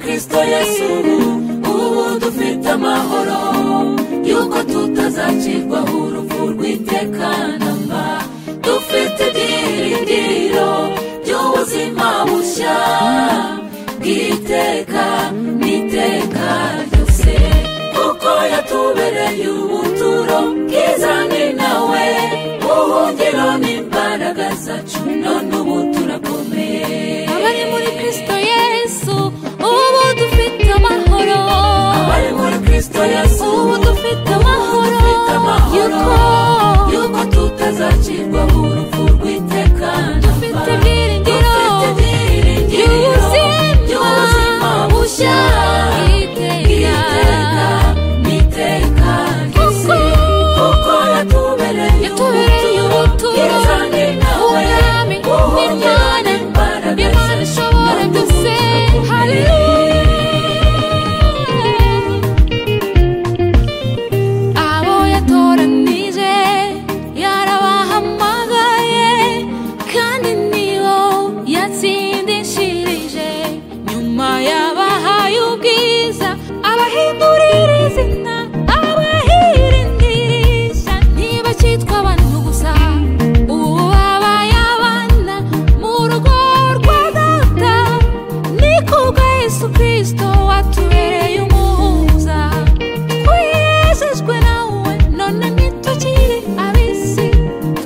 Kristo Yesu ubu dufite amahoro yuko tutazacirwaho urupfu rw'iteka namba dufite ibyiringiro by'ubuzima bushya bw'iteka n'iteka ryose kuko yatubereye ubuturo bwiza ni nawe buhungiro n'imbaraga zacu none ubu turakomeye abari muri Kristo Yesu ubu dufite amahoro abari muri Kristo Yesu ubu dufite amahoro yuko tutazacirwaho urupfu rw'iteka dufite ibyiringiro by'ubuzima bushya bw'iteka n'iteka ryose kuko yatubereye ubuturo ni nawe buhungiro n'imbaraga ishobora byose abo yatoranije yarabahamagaye kandi nibo yatsindishirije nyuma yabahaye ubwiza abahindurira izina abahirindirisha ntibakitwa abantu gusa ubu babaye abana mu rugo rwa data ni kubwa Yesu Kristo watubereye umuhuza twejejwe nawe none ntitukiri ab'isi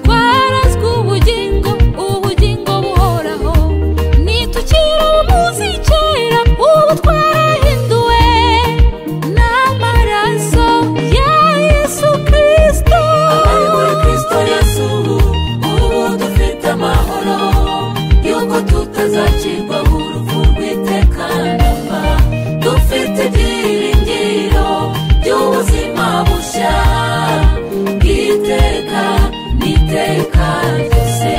twarazwe ubugingo buhoraho ntitukiri umuzi kera ubu twarahinduwe n'amaraso ya Yesu Kristo abari muri Kristo Yesu ubu dufite amahoro yuko tutazacirwaho urupfu rw'iteka namba dufite ibyiringiro by'ubuzima bushya bw'iteka n'iteka ryose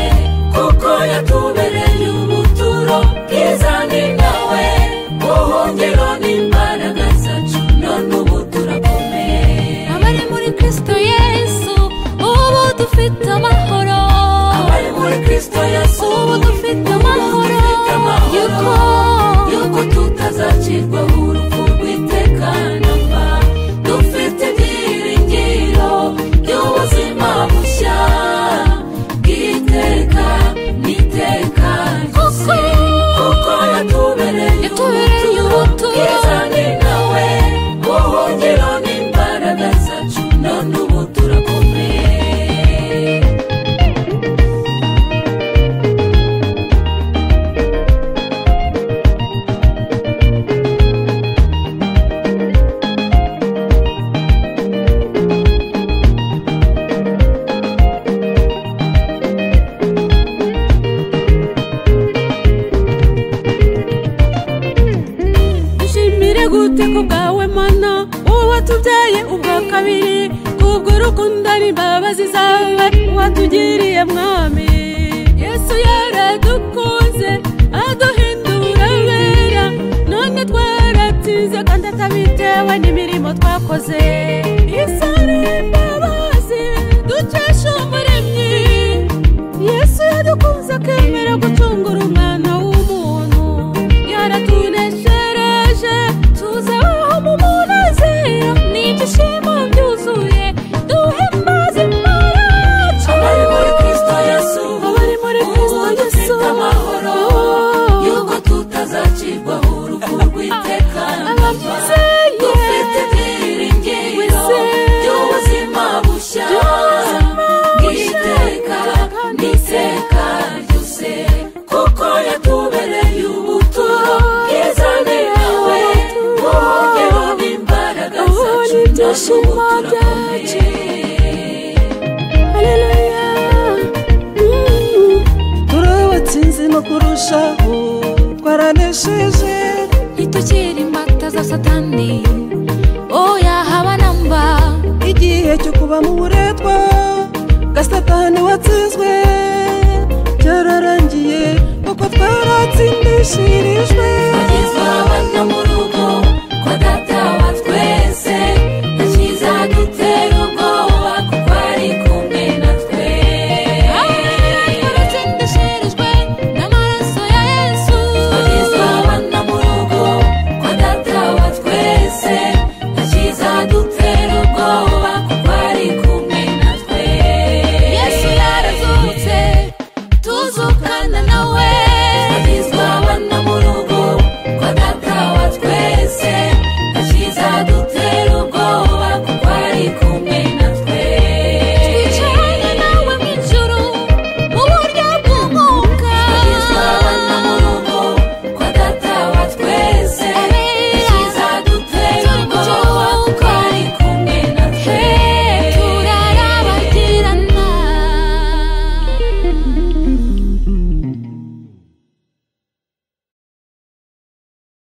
kuko yatubereye ubuturo bwiza ni nawe buhungiro n'imbaraga zacu none ubu turakomeye abari muri Kristo Yesu ubu dufite amahoro abari muri Kristo Yesu ubu dufite amahoro yuko tutazacirwaho urupfu rw'iteka namba dufite ibyiringiro by'ubuzima bushya bw'iteka n'iteka ryose kuko yatubereye ubuturo bwiza ni nawe buhungiro n'imbaraga zacu none ubu turakomeye dushimire gute ko bwawe mana uwatubyaye ubwa kabiri kubw'urukundo n'imbabazi zawe watugiriye mwami Yesu yaradukunze aduhindura abera none twaratsinze kandi atabitewe n'imirimo twakoze isari imbabazi dukesha umuremyi Yesu yadukunze akemera gucungura umwana w'umuntu yaratuneshereje tuzabaho mu munezero n'ibyishimo byuzuye duhimbaze Imana yacu abari muri Kristo Yesu abari muri Kristo Yesu dufite amahoro yuko tutazacirwaho urupfu rw'iteka namba dufite ibyiringiro by'ubuzima bushya bw'iteka n'iteka ryose kuko yatubereye ubuturo bwiza ni nawe buhungiro n'imbaraga zacu ibyishimo byacu haleluya turabatsinze no kurushaho twaranesheje ntitukiri imbata za satani oya haba namba igihe cyo kuba mu buretwa bwa satani watsinzwe cyararangiye kuko twaratsindishirijwe